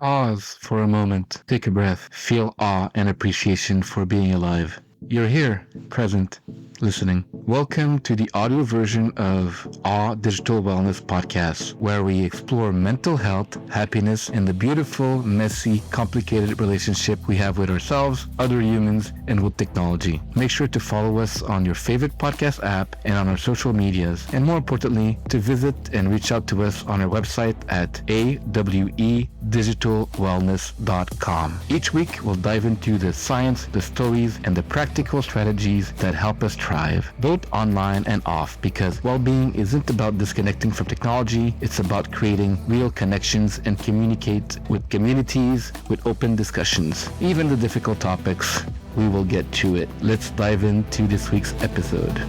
Pause for a moment, take a breath, feel awe and appreciation for being alive. You're here, present, listening. Welcome to the audio version of Awe Digital Wellness Podcast, where we explore mental health, happiness, and the beautiful, messy, complicated relationship we have with ourselves, other humans, and with technology. Make sure to follow us on your favorite podcast app and on our social medias, and more importantly, to visit and reach out to us on our website at awedigitalwellness.com. Each week, we'll dive into the science, the stories, and the practical strategies that help us thrive, both online and off, because well-being isn't about disconnecting from technology, it's about creating real connections and communicate with communities with open discussions. Even the difficult topics, we will get to it. Let's dive into this week's episode.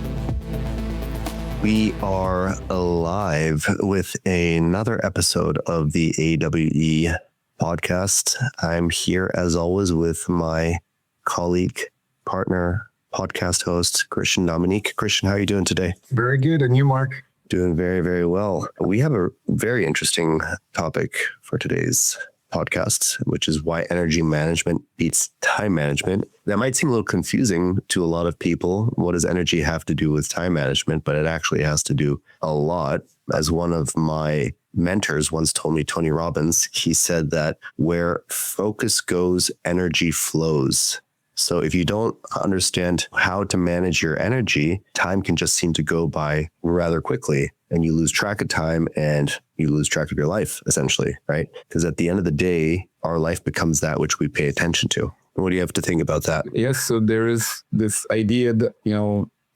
We are live with another episode of the AWE podcast. I'm here as always with my colleague, partner, podcast host, Christian Dominique. Christian, how are you doing today? Very good. And you, Mark? Doing very, very well. We have a very interesting topic for today's podcast, which is why energy management beats time management. That might seem a little confusing to a lot of people. What does energy have to do with time management? But it actually has to do a lot. As one of my mentors once told me, Tony Robbins, he said that where focus goes, energy flows. So if you don't understand how to manage your energy, time can just seem to go by rather quickly and you lose track of time and you lose track of your life, essentially, right? Because at the end of the day, our life becomes that which we pay attention to. What do you have to think about that? Yes. So there is this idea that,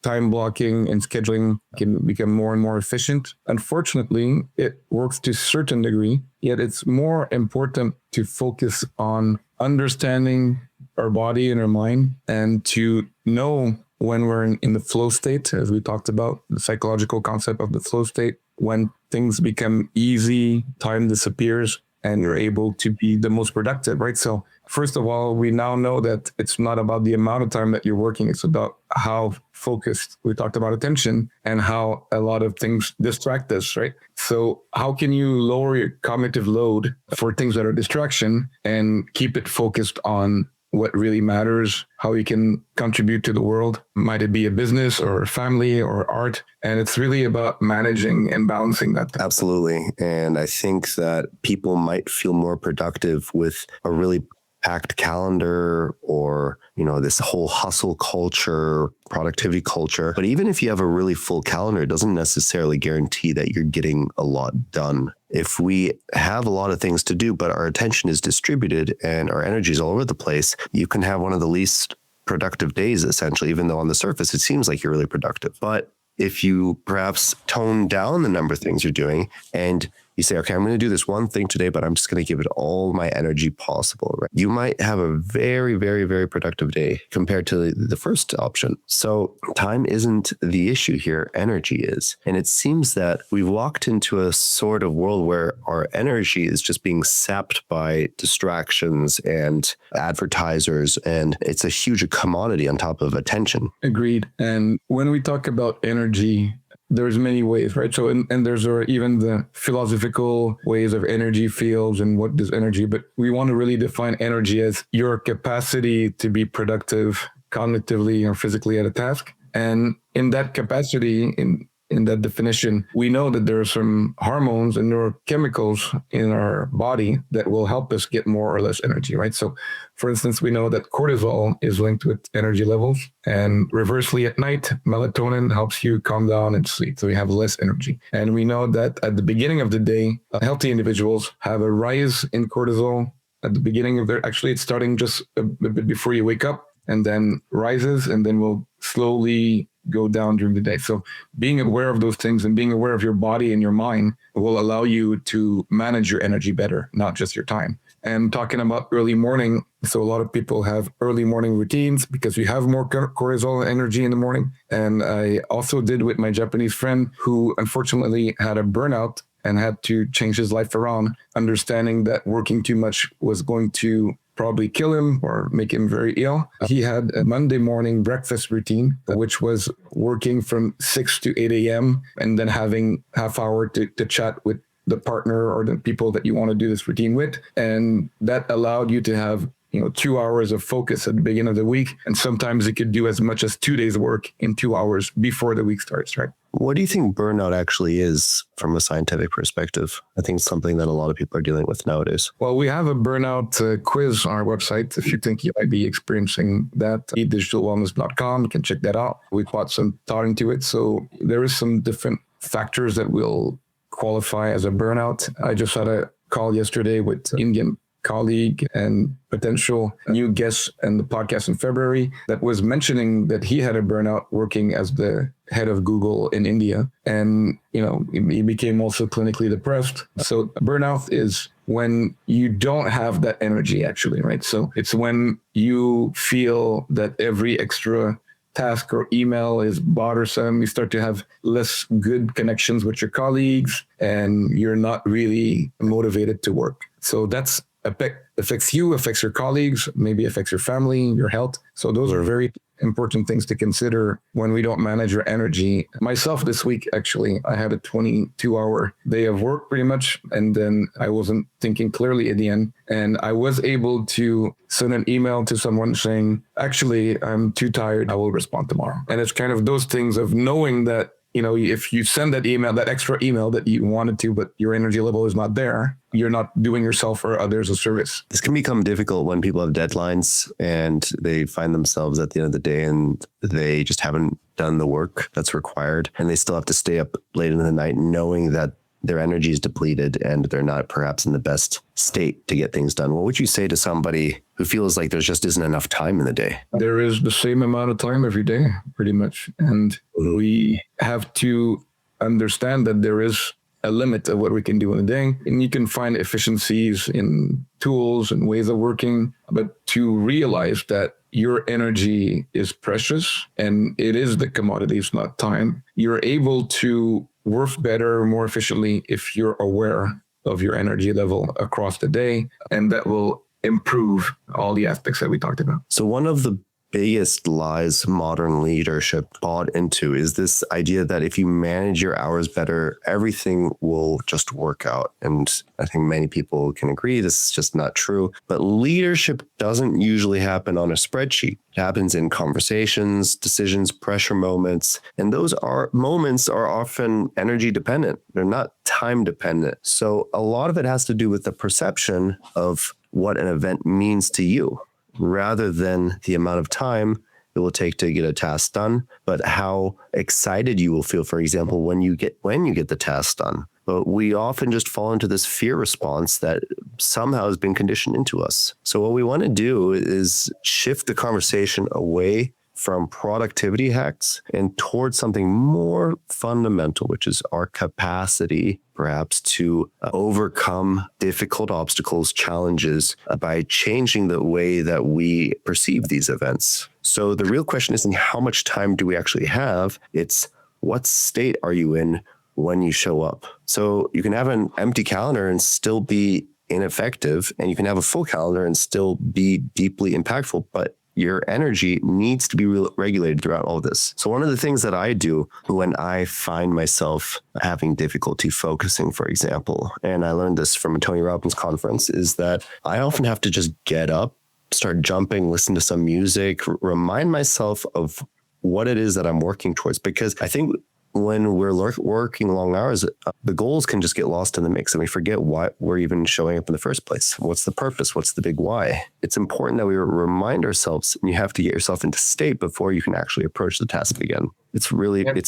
time blocking and scheduling can become more and more efficient. Unfortunately, it works to a certain degree, yet it's more important to focus on understanding our body and our mind and to know when we're in the flow state, as we talked about, the psychological concept of the flow state, when things become easy, time disappears, and you're able to be the most productive, right? So first of all, we now know that it's not about the amount of time that you're working. It's about how focused. We talked about attention and how a lot of things distract us, right? So how can you lower your cognitive load for things that are distraction and keep it focused on what really matters, how you can contribute to the world? Might it be a business or a family or art? And it's really about managing and balancing that. Absolutely. And I think that people might feel more productive with a really packed calendar or, this whole hustle culture, productivity culture. But even if you have a really full calendar, it doesn't necessarily guarantee that you're getting a lot done. If we have a lot of things to do, but our attention is distributed and our energy is all over the place, you can have one of the least productive days, essentially, even though on the surface, it seems like you're really productive. But if you perhaps tone down the number of things you're doing and you say, okay, I'm going to do this one thing today, but I'm just going to give it all my energy possible, right? You might have a very, very, very productive day compared to the first option. So time isn't the issue here. Energy is. And it seems that we've walked into a sort of world where our energy is just being sapped by distractions and advertisers. And it's a huge commodity on top of attention. Agreed. And when we talk about energy, there's many ways, right? So, and there's even the philosophical ways of energy fields and what is energy, but we want to really define energy as your capacity to be productive cognitively or physically at a task. And in that capacity, in that definition, we know that there are some hormones and neurochemicals in our body that will help us get more or less energy, right? So for instance, we know that cortisol is linked with energy levels, and reversely at night, melatonin helps you calm down and sleep. So you have less energy. And we know that at the beginning of the day, healthy individuals have a rise in cortisol at the beginning of it's starting just a bit before you wake up and then rises and then will slowly go down during the day. So being aware of those things and being aware of your body and your mind will allow you to manage your energy better, not just your time. And talking about early morning, so a lot of people have early morning routines because we have more cortisol energy in the morning. And I also did with my Japanese friend who unfortunately had a burnout and had to change his life around, understanding that working too much was going to probably kill him or make him very ill. He had a Monday morning breakfast routine, which was working from 6 to 8 a.m. and then having half hour to chat with the partner or the people that you want to do this routine with. And that allowed you to have 2 hours of focus at the beginning of the week. And sometimes it could do as much as 2 days work in 2 hours before the week starts, right? What do you think burnout actually is from a scientific perspective? I think it's something that a lot of people are dealing with nowadays. Well, we have a burnout quiz on our website. If you think you might be experiencing that, eatdigitalwellness.com, you can check that out. We put some thought into it. So there is some different factors that will qualify as a burnout. I just had a call yesterday with Indian colleague and potential new guest in the podcast in February that was mentioning that he had a burnout working as the head of Google in India. And, he became also clinically depressed. So burnout is when you don't have that energy actually, right? So it's when you feel that every extra task or email is bothersome. You start to have less good connections with your colleagues and you're not really motivated to work. So that's affects you, affects your colleagues, maybe affects your family, your health. So those are very important things to consider when we don't manage your energy. Myself this week, actually, I had a 22-hour day of work pretty much. And then I wasn't thinking clearly at the end. And I was able to send an email to someone saying, actually, I'm too tired. I will respond tomorrow. And it's kind of those things of knowing that, if you send that email, that extra email that you wanted to, but your energy level is not there, you're not doing yourself or others a service. This can become difficult when people have deadlines and they find themselves at the end of the day and they just haven't done the work that's required. And they still have to stay up late in the night knowing that their energy is depleted and they're not perhaps in the best state to get things done. What would you say to somebody who feels like there just isn't enough time in the day? There is the same amount of time every day, pretty much. And we have to understand that there is a limit of what we can do in a day. And you can find efficiencies in tools and ways of working, but to realize that your energy is precious and it is the commodity, it's not time. You're able to work better, more efficiently if you're aware of your energy level across the day, and that will improve all the aspects that we talked about. So one of the biggest lies modern leadership bought into is this idea that if you manage your hours better, everything will just work out. And I think many people can agree this is just not true. But leadership doesn't usually happen on a spreadsheet. It happens in conversations, decisions, pressure moments. And those moments are often energy dependent. They're not time dependent. So a lot of it has to do with the perception of what an event means to you, rather than the amount of time it will take to get a task done, but how excited you will feel, for example, when you get the task done. But we often just fall into this fear response that somehow has been conditioned into us. So what we want to do is shift the conversation away from productivity hacks and towards something more fundamental, which is our capacity perhaps to overcome difficult obstacles, challenges by changing the way that we perceive these events. So the real question isn't how much time do we actually have? It's what state are you in when you show up? So you can have an empty calendar and still be ineffective, and you can have a full calendar and still be deeply impactful, but your energy needs to be regulated throughout all of this. So one of the things that I do when I find myself having difficulty focusing, for example, and I learned this from a Tony Robbins conference, is that I often have to just get up, start jumping, listen to some music, remind myself of what it is that I'm working towards. Because I think when we're working long hours, the goals can just get lost in the mix and we forget why we're even showing up in the first place. What's the purpose? What's the big why? It's important that we remind ourselves, and you have to get yourself into state before you can actually approach the task again. It's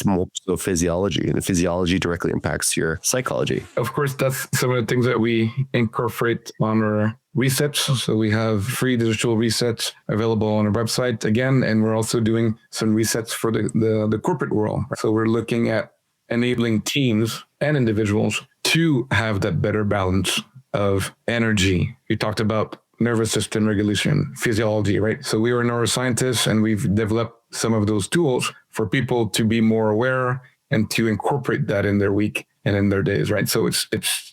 more so physiology, and the physiology directly impacts your psychology. Of course, that's some of the things that we incorporate on our resets. So we have free digital resets available on our website again, and we're also doing some resets for the corporate world. So we're looking at enabling teams and individuals to have that better balance of energy. You talked about nervous system regulation, physiology, right? So we are neuroscientists and we've developed some of those tools for people to be more aware and to incorporate that in their week and in their days, right? So it's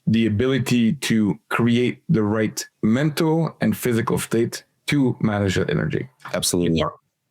the ability to create the right mental and physical state to manage that energy. Absolutely.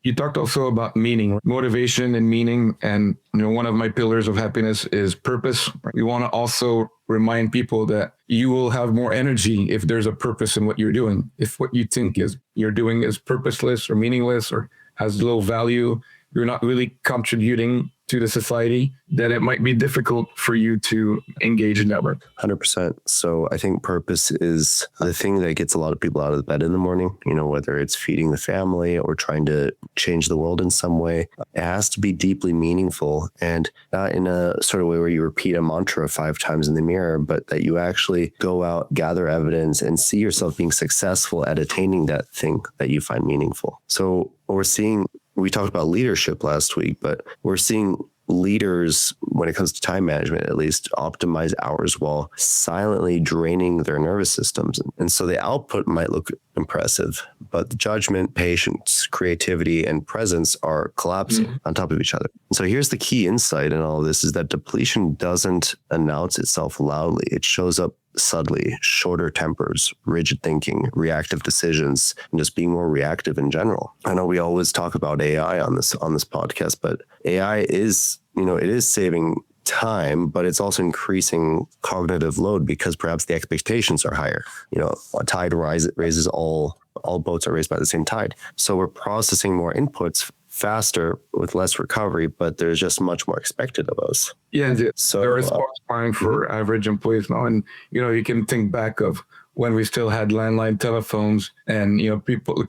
You talked also about meaning, motivation and meaning. And, one of my pillars of happiness is purpose. We want to also remind people that you will have more energy if there's a purpose in what you're doing. If what you think is you're doing is purposeless or meaningless or has low value, you're not really contributing to the society, then it might be difficult for you to engage in that work. 100%. So I think purpose is the thing that gets a lot of people out of bed in the morning, whether it's feeding the family or trying to change the world in some way. It has to be deeply meaningful, and not in a sort of way where you repeat a mantra 5 times in the mirror, but that you actually go out, gather evidence, and see yourself being successful at attaining that thing that you find meaningful. So we're seeing, we talked about leadership last week, but we're seeing leaders, when it comes to time management, at least, optimize hours while silently draining their nervous systems. And so the output might look impressive, but the judgment, patience, creativity, and presence are collapsing on top of each other. And so here's the key insight in all of this is that depletion doesn't announce itself loudly. It shows up subtly: shorter tempers, rigid thinking, reactive decisions, and just being more reactive in general. I know we always talk about AI on this podcast, but AI is, it is saving time, but it's also increasing cognitive load because perhaps the expectations are higher. A tide raises all boats are raised by the same tide. So we're processing more inputs faster with less recovery, but there's just much more expected of us. Yeah, so there is time for average employees now, and you can think back of when we still had landline telephones, and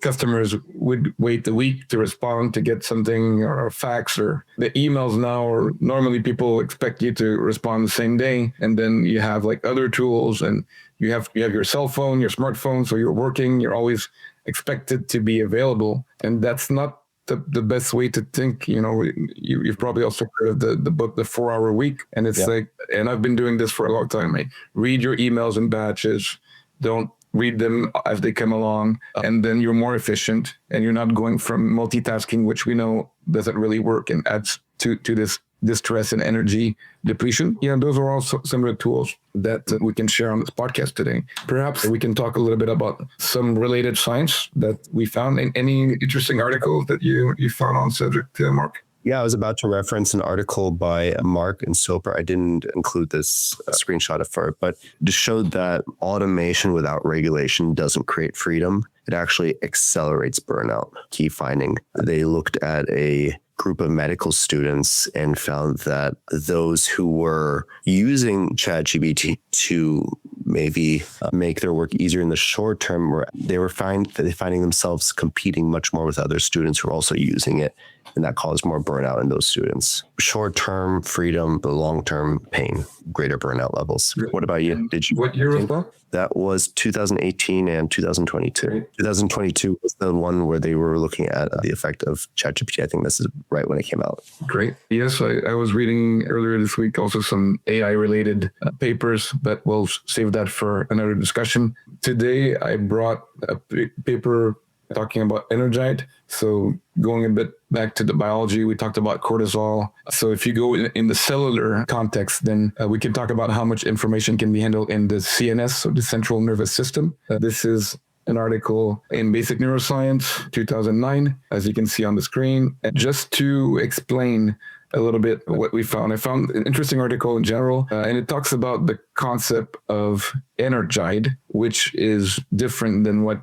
customers would wait a week to respond to get something, or a fax, or the emails now, or normally people expect you to respond the same day, and then you have like other tools, and you have your cell phone, your smartphone, so you're working, you're always expected to be available, and that's not the best way to think. You've probably also heard of the book, The 4-Hour Week. And it's and I've been doing this for a long time. Read your emails in batches. Don't read them as they come along. And then you're more efficient, and you're not going from multitasking, which we know doesn't really work and adds to this distress and energy depletion. Those are also some of the tools that we can share on this podcast today. Perhaps we can talk a little bit about some related science that we found in any interesting articles that you found on subject, Mark. Yeah, I was about to reference an article by Mark and Soper. I didn't include this screenshot for it, but it showed that automation without regulation doesn't create freedom. It actually accelerates burnout. Key finding. They looked at a group of medical students and found that those who were using ChatGPT to maybe make their work easier in the short term, they were finding themselves competing much more with other students who are also using it. And that caused more burnout in those students. Short-term freedom, but long-term pain, greater burnout levels. What about you? What year was that? That was 2018 and 2022. Great. 2022 was the one where they were looking at the effect of ChatGPT. I think this is right when it came out. Great. Yes, I was reading earlier this week also some AI-related papers, but we'll save that for another discussion. Today, I brought a paper talking about Energite. So going a bit back to the biology, we talked about cortisol. So if you go in the cellular context, then we can talk about how much information can be handled in the CNS, so the central nervous system. This is an article in Basic Neuroscience, 2009, as you can see on the screen. And just to explain a little bit what we found. I found an interesting article in general, and it talks about the concept of Energite, which is different than what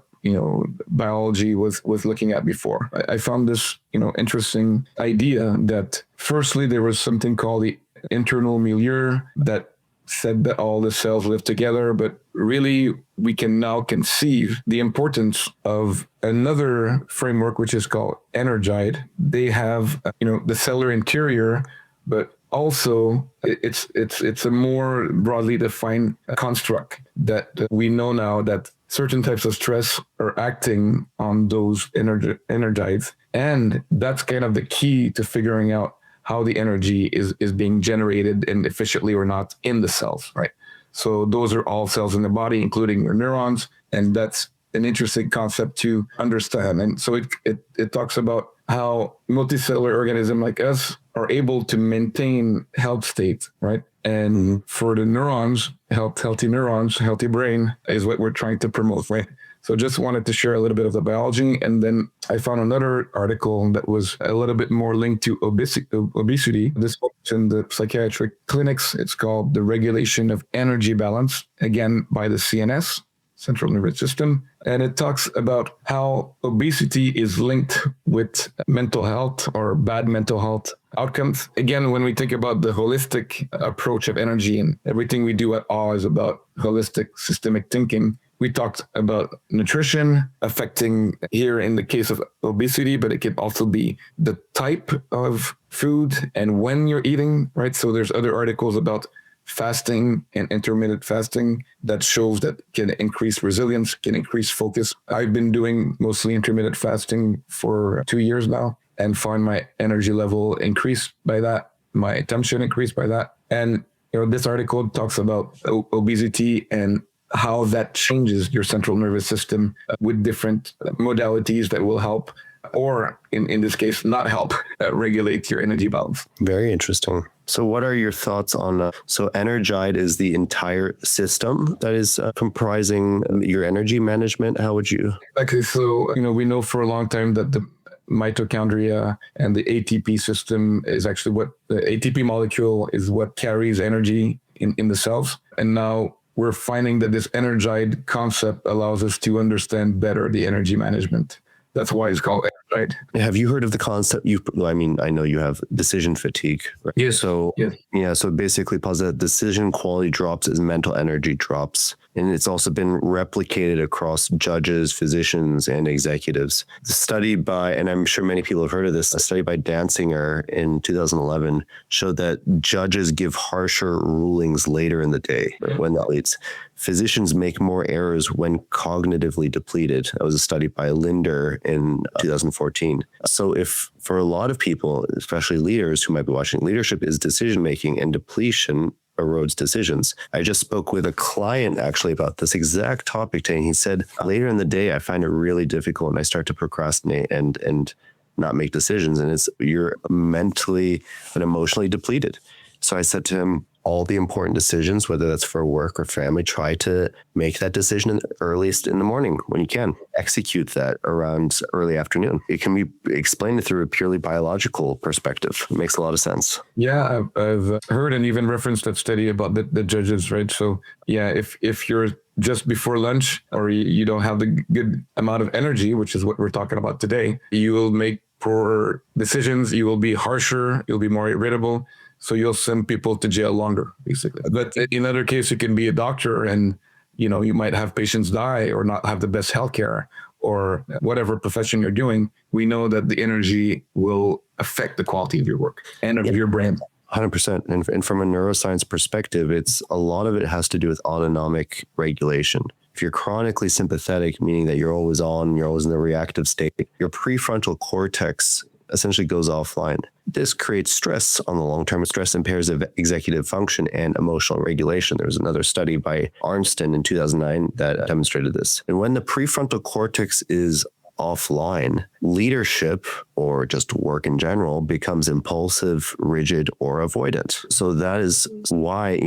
biology was looking at before. I found this, interesting idea that firstly, there was something called the internal milieu that said that all the cells live together, but really we can now conceive the importance of another framework, which is called Energite. They have, the cellular interior, but also it's a more broadly defined construct that we know now that certain types of stress are acting on those energites. And that's kind of the key to figuring out how the energy is being generated and efficiently or not in the cells, right? So those are all cells in the body, including your neurons. And that's an interesting concept to understand. And so it talks about how multicellular organisms like us are able to maintain health state, right? And for the neurons, healthy neurons, healthy brain is what we're trying to promote, right? So just wanted to share a little bit of the biology. And then I found another article that was a little bit more linked to obesity. This was in the psychiatric clinics. It's called The Regulation of Energy Balance, again, by the CNS, Central Nervous System. And it talks about how obesity is linked with mental health or bad mental health outcomes. Again, when we think about the holistic approach of energy, and everything we do at AWE is about holistic systemic thinking. We talked about nutrition affecting here in the case of obesity, but it can also be the type of food and when you're eating, right? So there's other articles about fasting and intermittent fasting that shows that can increase resilience, can increase focus. I've been doing mostly intermittent fasting for 2 years now and find my energy level increase by that, my attention increase by that. And this article talks about obesity and how that changes your central nervous system with different modalities that will help, or in this case, not help regulate your energy balance. Very interesting. So what are your thoughts on, so Energide is the entire system that is comprising your energy management. How would you? Okay, so, we know for a long time that the mitochondria and the ATP system is actually what the ATP molecule is what carries energy in the cells. And now we're finding that this Energide concept allows us to understand better the energy management. That's why it's called Energide. Have you heard of the concept? I know you have decision fatigue. Right? Yes. So yes. Yeah. So basically, positive decision quality drops as mental energy drops, and it's also been replicated across judges, physicians, and executives. The study by, and I'm sure many people have heard of this, a study by Danziger in 2011 showed that judges give harsher rulings later in the day when that leads. Physicians make more errors when cognitively depleted. That was a study by Linder in 2014. So if for a lot of people, especially leaders who might be watching, leadership is decision-making and depletion erodes decisions. I just spoke with a client actually about this exact topic today. And he said, later in the day, I find it really difficult and I start to procrastinate and not make decisions. And you're mentally and emotionally depleted. So I said to him, all the important decisions, whether that's for work or family, try to make that decision earliest in the morning when you can. Execute that around early afternoon. It can be explained through a purely biological perspective. It makes a lot of sense. Yeah, I've heard and even referenced that study about the judges, right? So yeah, if you're just before lunch or you don't have the good amount of energy, which is what we're talking about today, you will make poor decisions. You will be harsher. You'll be more irritable. So you'll send people to jail longer, basically. But in other case, you can be a doctor and, you might have patients die or not have the best healthcare or whatever profession you're doing. We know that the energy will affect the quality of your work and of your brain. 100%. And from a neuroscience perspective, a lot of it has to do with autonomic regulation. If you're chronically sympathetic, meaning that you're always on, you're always in the reactive state, your prefrontal cortex essentially goes offline. This creates stress on the long term. Stress impairs executive function and emotional regulation. There was another study by Arnsten in 2009 that demonstrated this. And when the prefrontal cortex is offline, leadership or just work in general becomes impulsive, rigid, or avoidant. So that is why,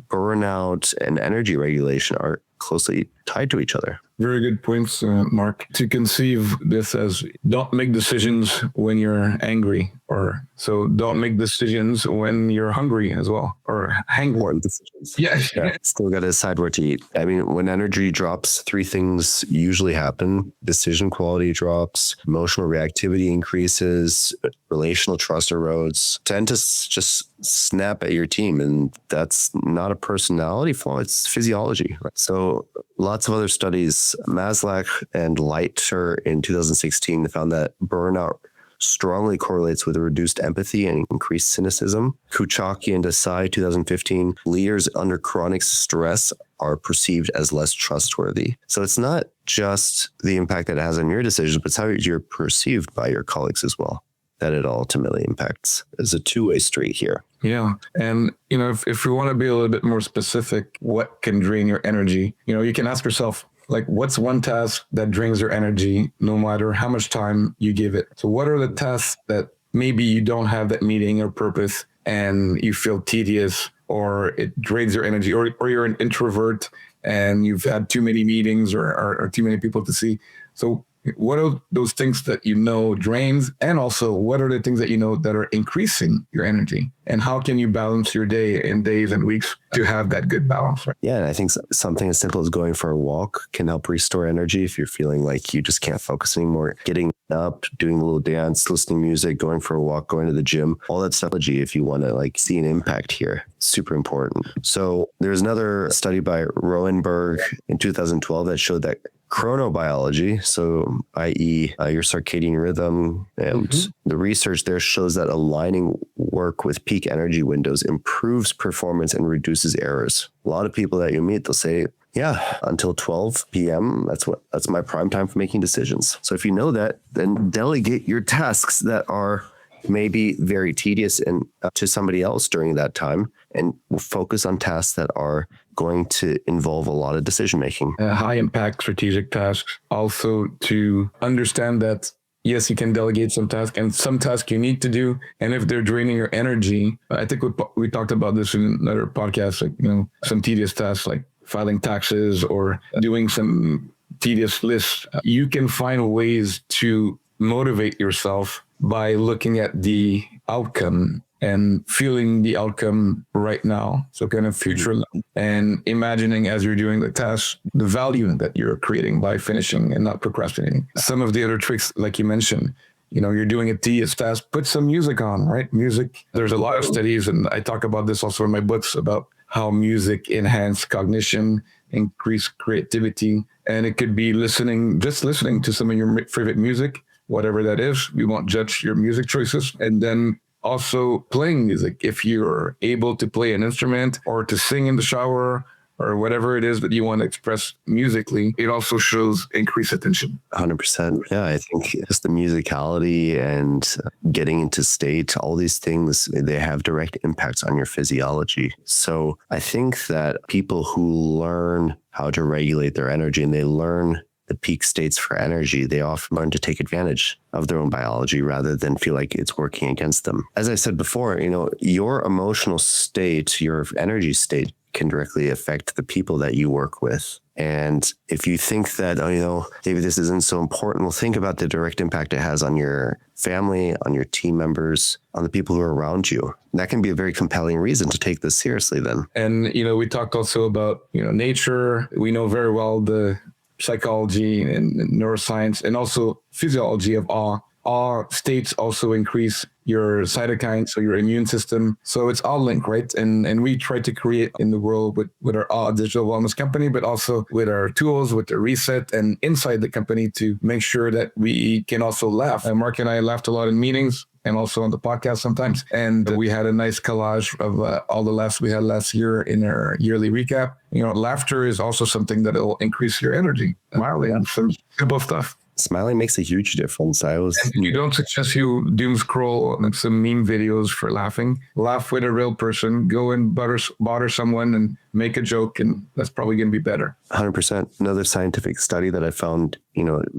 burnout and energy regulation are closely tied to each other. Very good points, Mark. To conceive this as don't make decisions when you're angry, or so don't make decisions when you're hungry as well, or hangry decisions. Yeah. Still got to decide where to eat. I mean, when energy drops, 3 things usually happen. Decision quality drops, emotional reactivity increases, relational trust erodes. Tend to just snap at your team, and that's not a personality flaw, it's physiology. Right? So lots of other studies, Maslach and Leiter in 2016 found that burnout strongly correlates with reduced empathy and increased cynicism. Kuchaki and Desai, 2015, leaders under chronic stress are perceived as less trustworthy. So it's not just the impact that it has on your decisions, but it's how you're perceived by your colleagues as well that it ultimately impacts. There's a two-way street here. Yeah. And, if we want to be a little bit more specific, what can drain your energy? You can ask yourself, what's one task that drains your energy no matter how much time you give it? So what are the tasks that maybe you don't have that meaning or purpose and you feel tedious or it drains your energy, or you're an introvert and you've had too many meetings or too many people to see. So what are those things that you know drains? And also, what are the things that you know that are increasing your energy? And how can you balance your day in days and weeks to have that good balance? Right? Yeah, and I think something as simple as going for a walk can help restore energy if you're feeling like you just can't focus anymore. Getting up, doing a little dance, listening to music, going for a walk, going to the gym, all that stuff. If you want to like see an impact here, super important. So there's another study by Roenberg in 2012 that showed that chronobiology, so i.e. Your circadian rhythm, and the research there shows that aligning work with peak energy windows improves performance and reduces errors. A lot of people that you meet, they'll say, yeah, until 12 p.m. That's my prime time for making decisions. So if you know that, then delegate your tasks that are maybe very tedious and to somebody else during that time, and focus on tasks that are going to involve a lot of decision making. High impact strategic tasks. Also to understand that, yes, you can delegate some tasks, and some tasks you need to do. And if they're draining your energy, I think we talked about this in another podcast, like, some tedious tasks like filing taxes or doing some tedious lists. You can find ways to motivate yourself by looking at the outcome and feeling the outcome right now. So kind of future and imagining as you're doing the task, the value that you're creating by finishing and not procrastinating. Some of the other tricks, like you mentioned, you're doing a tedious task, put some music on, right? Music. There's a lot of studies, and I talk about this also in my books, about how music enhance cognition, increase creativity. And it could be just listening to some of your favorite music, whatever that is. We won't judge your music choices. And then also playing music. If you're able to play an instrument or to sing in the shower or whatever it is that you want to express musically, it also shows increased attention. 100%. Yeah, I think just the musicality and getting into state, all these things, they have direct impacts on your physiology. So I think that people who learn how to regulate their energy and they learn the peak states for energy, they often learn to take advantage of their own biology rather than feel like it's working against them. As I said before, your emotional state, your energy state can directly affect the people that you work with. And if you think that, David, this isn't so important, well, think about the direct impact it has on your family, on your team members, on the people who are around you. That can be a very compelling reason to take this seriously then. And, we talked also about, nature. We know very well the psychology and neuroscience and also physiology of awe. Awe states also increase your cytokines, so your immune system. So it's all linked, right? And we try to create in the world with our Awe Digital Wellness company, but also with our tools, with the reset and inside the company to make sure that we can also laugh. And Mark and I laughed a lot in meetings and also on the podcast sometimes. And we had a nice collage of all the laughs we had last year in our yearly recap. Laughter is also something that will increase your energy. Mildly on some simple stuff. Smiling makes a huge difference. You don't suggest you doom scroll some meme videos for laughing. Laugh with a real person. Go and bother someone and make a joke, and that's probably going to be better. 100%. Another scientific study that I found,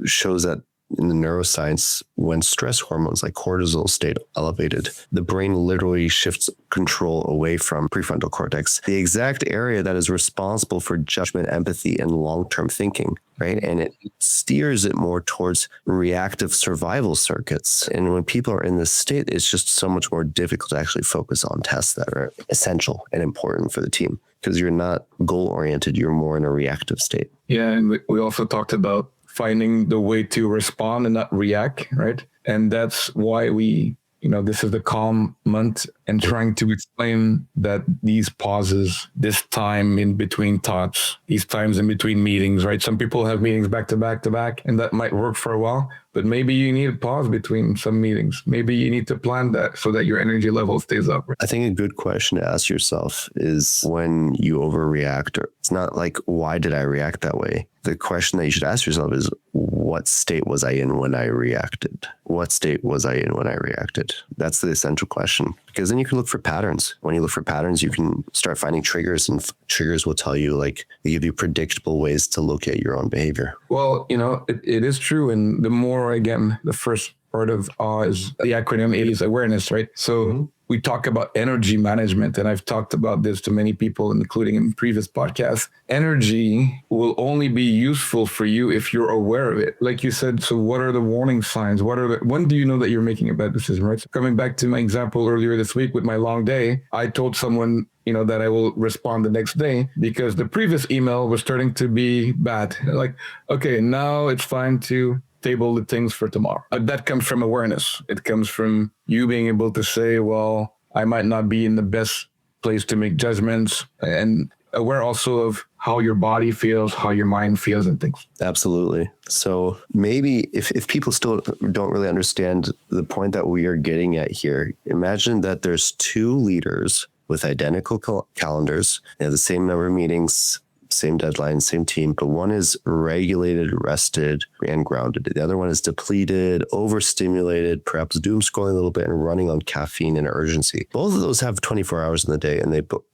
shows that in the neuroscience, when stress hormones like cortisol stay elevated, the brain literally shifts control away from prefrontal cortex, the exact area that is responsible for judgment, empathy, and long-term thinking, right? And it steers it more towards reactive survival circuits. And when people are in this state, it's just so much more difficult to actually focus on tasks that are essential and important for the team, because you're not goal-oriented, you're more in a reactive state. Yeah, and we also talked about finding the way to respond and not react, right? And that's why we, this is the calm month, and trying to explain that these pauses, this time in between thoughts, these times in between meetings, right? Some people have meetings back to back to back, and that might work for a while, but maybe you need a pause between some meetings. Maybe you need to plan that so that your energy level stays up. I think a good question to ask yourself is when you overreact, or it's not like, why did I react that way? The question that you should ask yourself is, what state was I in when I reacted? What state was I in when I reacted? That's the essential question, because then you can look for patterns. When you look for patterns, you can start finding triggers, and triggers will tell you, they give you predictable ways to look at your own behavior. Well, it is true. And the more, again, the first part of awe is the acronym is awareness, right? So we talk about energy management, and I've talked about this to many people, including in previous podcasts. Energy will only be useful for you if you're aware of it. Like you said, so what are the warning signs? When do you know that you're making a bad decision, right? So coming back to my example earlier this week with my long day, I told someone, that I will respond the next day because the previous email was starting to be bad. Like, okay, now it's fine to table the things for tomorrow. But that comes from awareness. It comes from you being able to say, well, I might not be in the best place to make judgments, and aware also of how your body feels, how your mind feels and things. Absolutely. So maybe if people still don't really understand the point that we are getting at here, imagine that there's two leaders with identical calendars. They have the same number of meetings, same deadline, same team, but one is regulated, rested, and grounded. The other one is depleted, overstimulated, perhaps doom scrolling a little bit and running on caffeine and urgency. Both of those have 24 hours in the day,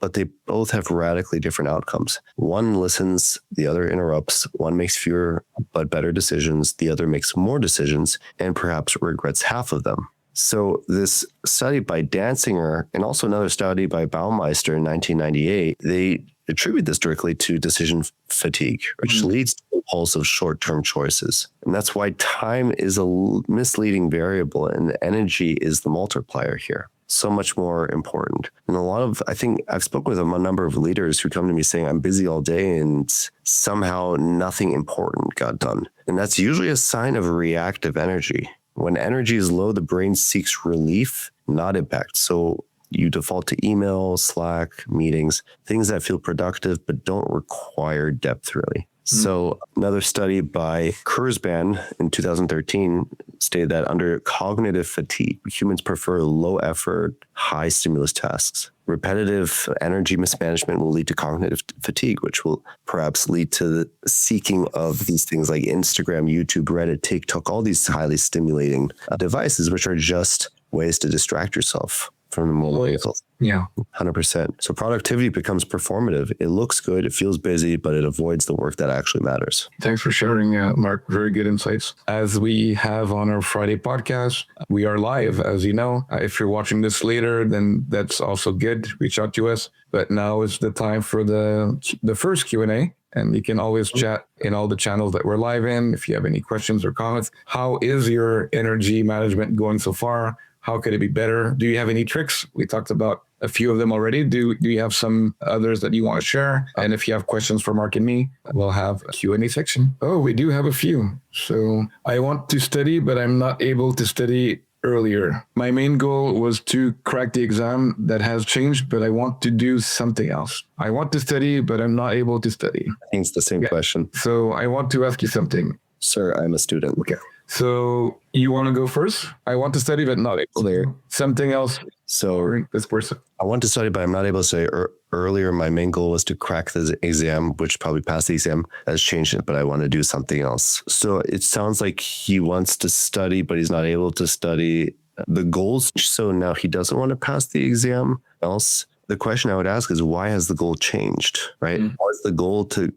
but they both have radically different outcomes. One listens, the other interrupts. One makes fewer but better decisions. The other makes more decisions and perhaps regrets half of them. So this study by Danziger and also another study by Baumeister in 1998, they attribute this directly to decision fatigue, which leads to impulsive short-term choices. And that's why time is a misleading variable and energy is the multiplier here. So much more important. And I think I've spoken with a number of leaders who come to me saying, I'm busy all day and somehow nothing important got done. And that's usually a sign of reactive energy. When energy is low, the brain seeks relief, not impact. So you default to email, Slack, meetings, things that feel productive but don't require depth really. So another study by Kurzban in 2013 stated that under cognitive fatigue, humans prefer low effort, high stimulus tasks. Repetitive energy mismanagement will lead to cognitive fatigue, which will perhaps lead to the seeking of these things like Instagram, YouTube, Reddit, TikTok, all these highly stimulating devices, which are just ways to distract yourself from the more meaningful. Yeah. 100%. So productivity becomes performative. It looks good. It feels busy, but it avoids the work that actually matters. Thanks for sharing, Mark. Very good insights. As we have on our Friday podcast, we are live, as you know. If you're watching this later, then that's also good. Reach out to us. But now is the time for the first Q&A. And you can always chat in all the channels that we're live in. If you have any questions or comments, how is your energy management going so far? How could it be better? Do you have any tricks? We talked about a few of them already. Do you have some others that you want to share? And if you have questions for Mark and me, we'll have a Q&A section. Oh, we do have a few. So I want to study, but I'm not able to study earlier. My main goal was to crack the exam. That has changed, but I want to do something else. I want to study, but I'm not able to study. I think it's the same question. So I want to ask you something. Sir, I'm a student. Okay. So you want to go first? I want to study, but not able. Clear. Something else. So This person. I want to study, but I'm not able to study. Earlier, my main goal was to crack the exam, which probably passed the exam. That's changed it, but I want to do something else. So it sounds like he wants to study, but he's not able to study. The goals, so now he doesn't want to pass the exam else. The question I would ask is, why has the goal changed, right? Was the goal to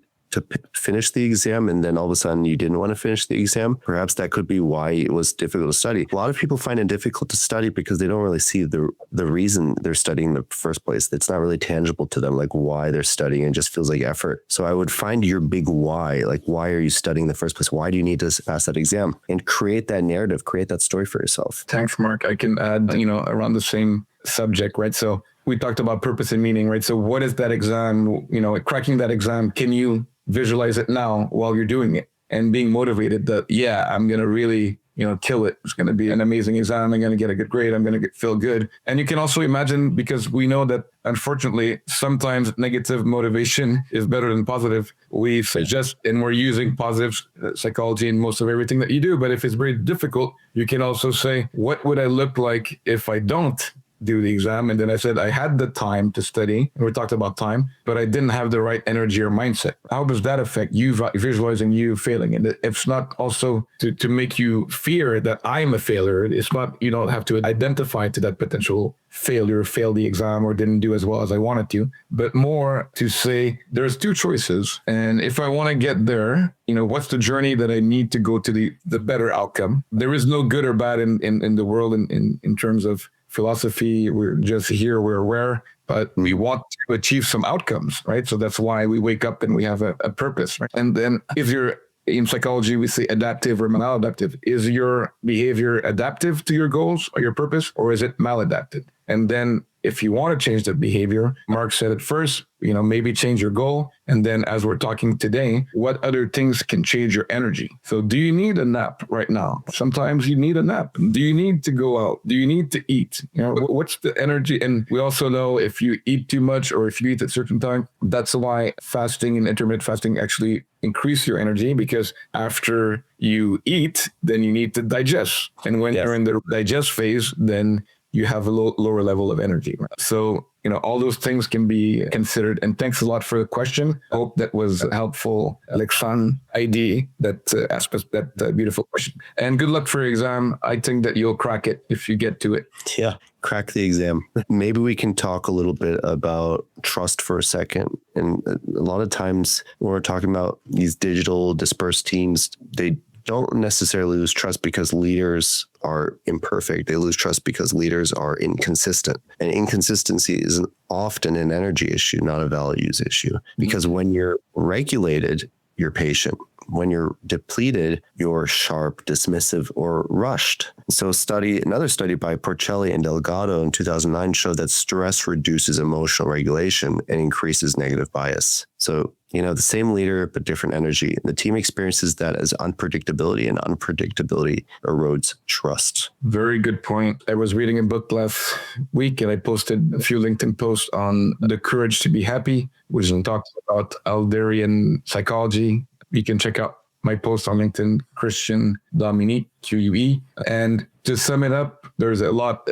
finish the exam and then all of a sudden you didn't want to finish the exam? Perhaps that could be why it was difficult to study. A lot of people find it difficult to study because they don't really see the reason they're studying in the first place. It's not really tangible to them, like why they're studying. It just feels like effort. So I would find your big why, like why are you studying in the first place? Why do you need to pass that exam? And create that narrative, create that story for yourself. Thanks, Mark. I can add, around the same subject, right? So we talked about purpose and meaning, right? So what is that exam, cracking that exam? Can you visualize it now while you're doing it and being motivated that, I'm going to really, kill it. It's going to be an amazing exam. I'm going to get a good grade. I'm going to feel good. And you can also imagine, because we know that unfortunately, sometimes negative motivation is better than positive. We suggest, and we're using positive psychology in most of everything that you do. But if it's very difficult, you can also say, what would I look like if I don't do the exam? And then I said I had the time to study, and we talked about time, but I didn't have the right energy or mindset. How does that affect you visualizing you failing? And it's not also to make you fear that I'm a failure. It's not, you don't have to identify to that potential failure, fail the exam or didn't do as well as I wanted to, but more to say there's two choices. And if I want to get there, what's the journey that I need to go to the better outcome? There is no good or bad in the world in terms of philosophy. We're just here, we're aware, but we want to achieve some outcomes, right? So that's why we wake up and we have a purpose, right? And then if you're in psychology, we say adaptive or maladaptive. Is your behavior adaptive to your goals or your purpose, or is it maladaptive? And then if you want to change the behavior, Mark said it first, maybe change your goal. And then as we're talking today, what other things can change your energy? So do you need a nap right now? Sometimes you need a nap. Do you need to go out? Do you need to eat? What's the energy? And we also know if you eat too much or if you eat at a certain time, that's why fasting and intermittent fasting actually increase your energy, because after you eat, then you need to digest. And when you're in the digest phase, then you have a lower level of energy. So, all those things can be considered. And thanks a lot for the question. I hope that was helpful, Alexandre ID, that asked us that beautiful question. And good luck for your exam. I think that you'll crack it if you get to it. Yeah, crack the exam. Maybe we can talk a little bit about trust for a second. And a lot of times when we're talking about these digital dispersed teams, they don't necessarily lose trust because leaders are imperfect. They lose trust because leaders are inconsistent. And inconsistency is often an energy issue, not a values issue. Because when you're regulated, you're patient. When you're depleted, you're sharp, dismissive, or rushed. So another study by Porcelli and Delgado in 2009 showed that stress reduces emotional regulation and increases negative bias. So, the same leader, but different energy. The team experiences that as unpredictability, and unpredictability erodes trust. Very good point. I was reading a book last week and I posted a few LinkedIn posts on The Courage to Be Happy, which talks about Adlerian psychology. You can check out my post on LinkedIn, Christian Dominique, QUE. And to sum it up, there's a lot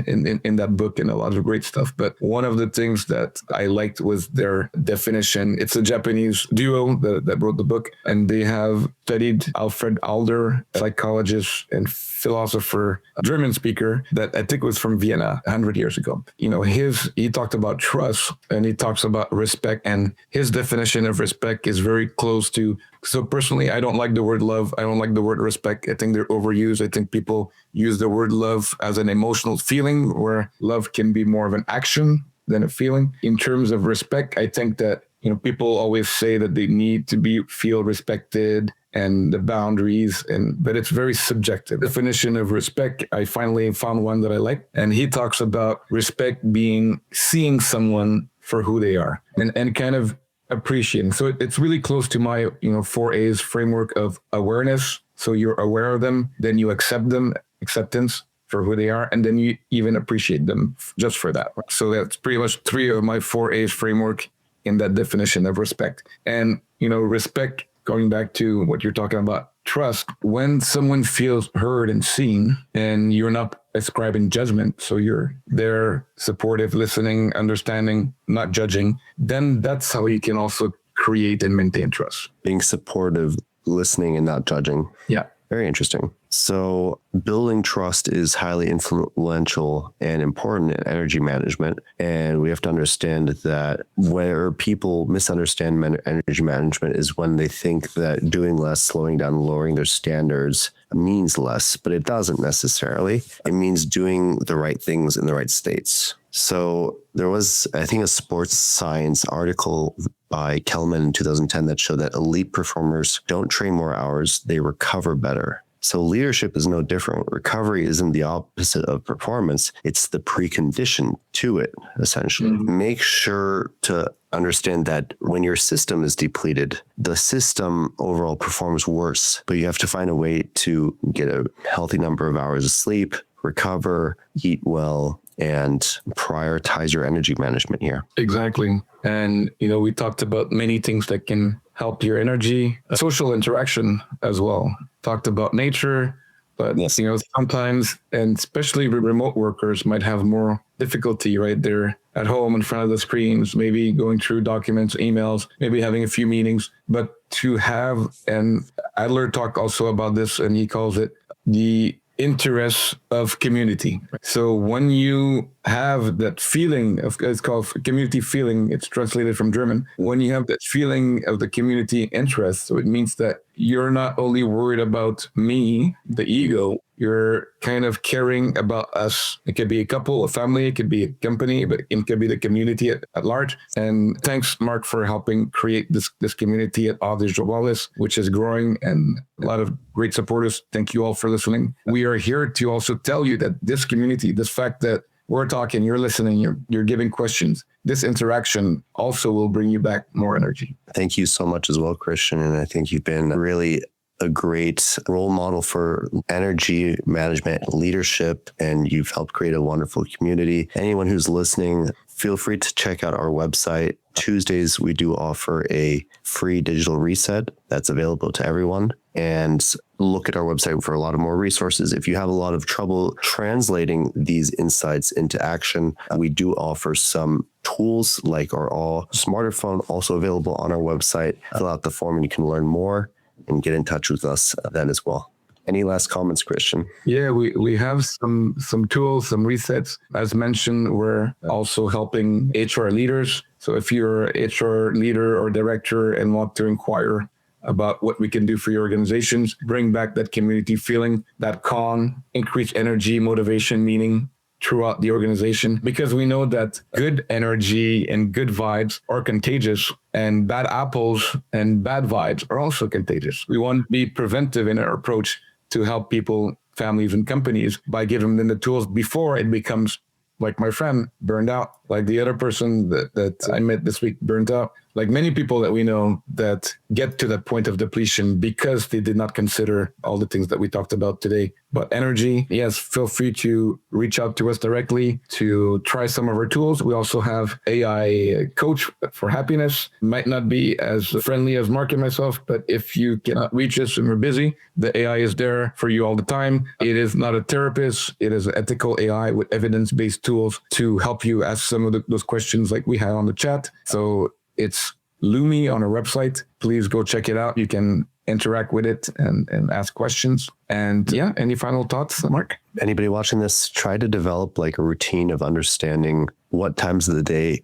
in that book and a lot of great stuff. But one of the things that I liked was their definition. It's a Japanese duo that wrote the book, and they have studied Alfred Adler, psychologist and philosopher, German speaker that I think was from Vienna 100 years ago. He talked about trust and he talks about respect, and his definition of respect is very close to. So personally, I don't like the word love. I don't like the word respect. I think they're overused. I think people use the word love as an emotional feeling, where love can be more of an action than a feeling. In terms of respect, I think that, people always say that they need to feel respected and the boundaries, but it's very subjective. Definition of respect, I finally found one that I like. And he talks about respect being seeing someone for who they are and kind of appreciating. So it's really close to my, 4A's framework of awareness. So you're aware of them, then you accept them, acceptance for who they are, and then you even appreciate them just for that. So that's pretty much 3 of my 4A's framework in that definition of respect. And, respect, going back to what you're talking about, trust, when someone feels heard and seen and you're not ascribing judgment, so you're there, supportive, listening, understanding, not judging, then that's how you can also create and maintain trust. Being supportive, listening, and not judging. Yeah. Very interesting. So building trust is highly influential and important in energy management. And we have to understand that where people misunderstand energy management is when they think that doing less, slowing down, lowering their standards means less, but it doesn't necessarily. It means doing the right things in the right states. So there was, I think, a sports science article by Kelman in 2010 that showed that elite performers don't train more hours, they recover better. So leadership is no different. Recovery isn't the opposite of performance. It's the precondition to it, essentially. Mm-hmm. Make sure to understand that when your system is depleted, the system overall performs worse, but you have to find a way to get a healthy number of hours of sleep, recover, eat well, and prioritize your energy management here. Exactly. And, we talked about many things that can help your energy, social interaction as well. Talked about nature, but, yes. Sometimes, and especially remote workers might have more difficulty, right? They're at home in front of the screens, maybe going through documents, emails, maybe having a few meetings, but to have, and Adler talked also about this, and he calls it the interests of community. So when you have that feeling of, it's called community feeling, it's translated from German. When you have that feeling of the community interest, so it means that you're not only worried about me, the ego, you're kind of caring about us. It could be a couple, a family, it could be a company, but it could be the community at large. And thanks, Mark, for helping create this community at All Digital Wellness, which is growing and a lot of great supporters. Thank you all for listening. We are here to also tell you that this community, this fact that we're talking, you're listening, you're giving questions, this interaction also will bring you back more energy. Thank you so much as well, Christian. And I think you've been really a great role model for energy management leadership, and you've helped create a wonderful community. Anyone who's listening, feel free to check out our website. Tuesdays, we do offer a free digital reset that's available to everyone. And look at our website for a lot of more resources. If you have a lot of trouble translating these insights into action, we do offer some tools like our All Smarter Phone, also available on our website. Fill out the form and you can learn more and get in touch with us then as well. Any last comments, Christian? Yeah, we have some tools, some resets. As mentioned, we're also helping HR leaders. So if you're an HR leader or director and want to inquire about what we can do for your organizations, bring back that community feeling, that calm, increase energy, motivation, meaning throughout the organization, because we know that good energy and good vibes are contagious, and bad apples and bad vibes are also contagious. We want to be preventive in our approach to help people, families, and companies by giving them the tools before it becomes, like my friend, burned out, like the other person that I met this week, burned out. Like many people that we know that get to that point of depletion because they did not consider all the things that we talked about today. But energy, yes, feel free to reach out to us directly to try some of our tools. We also have AI coach for happiness. Might not be as friendly as Mark and myself, but if you cannot reach us and we're busy, the AI is there for you all the time. It is not a therapist. It is an ethical AI with evidence-based tools to help you ask some of those questions like we had on the chat. So it's Lumi on our website. Please go check it out. You can interact with it and ask questions. And yeah, any final thoughts, Mark? Anybody watching this, try to develop like a routine of understanding what times of the day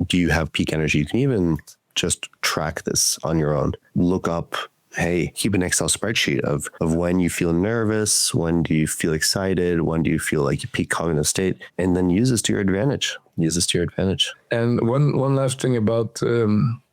do you have peak energy. You can even just track this on your own. Look up, hey, keep an Excel spreadsheet of when you feel nervous, when do you feel excited, when do you feel like you peak cognitive state, and then use this to your advantage. And one last thing about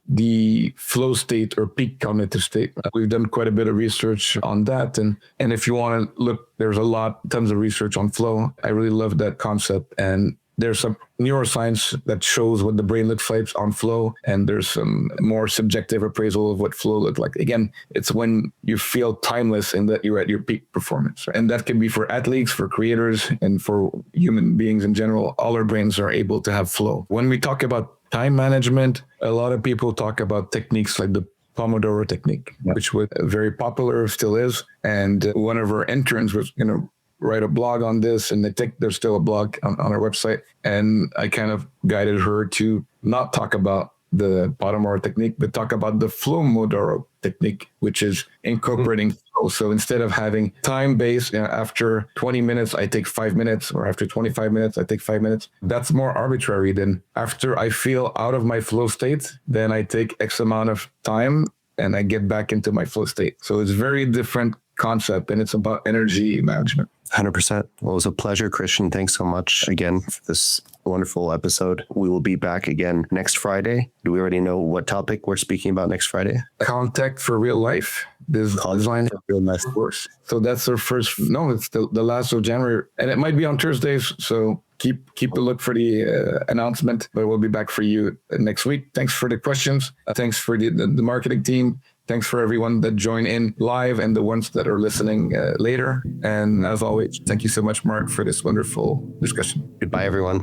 the flow state or peak cognitive state. We've done quite a bit of research on that. And if you want to look, there's tons of research on flow. I really love that concept. And there's some neuroscience that shows what the brain looks like on flow. And there's some more subjective appraisal of what flow looks like. Again, it's when you feel timeless and that you're at your peak performance. And that can be for athletes, for creators, and for human beings in general. All our brains are able to have flow. When we talk about time management, a lot of people talk about techniques like the Pomodoro technique, which was very popular, still is. And one of our interns was going to write a blog on this, and there's still a blog on our website. And I kind of guided her to not talk about the Pomodoro technique, but talk about the Flowmodoro technique, which is incorporating flow. So instead of having time-based, after 20 minutes, I take 5 minutes, or after 25 minutes, I take 5 minutes. That's more arbitrary than after I feel out of my flow state, then I take X amount of time and I get back into my flow state. So it's very different concept, and it's about energy management. 100%. Well, it was a pleasure, Christian. Thanks so much again for this wonderful episode. We will be back again next Friday. Do we already know what topic we're speaking about next Friday? Contact for real life. Design for real life course. So that's our first. No, it's the last of January, and it might be on Thursdays. So keep a look for the announcement. But we'll be back for you next week. Thanks for the questions. Thanks for the marketing team. Thanks for everyone that joined in live and the ones that are listening later. And as always, thank you so much, Mark, for this wonderful discussion. Goodbye, everyone.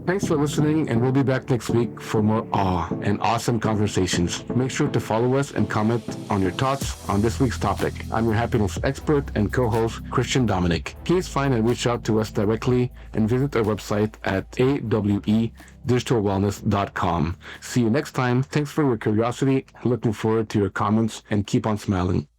Thanks for listening, and we'll be back next week for more awe and awesome conversations. Make sure to follow us and comment on your thoughts on this week's topic. I'm your happiness expert and co-host, Christian Dominic. Please find and reach out to us directly and visit our website at awedigitalwellness.com. See you next time. Thanks for your curiosity. Looking forward to your comments, and keep on smiling.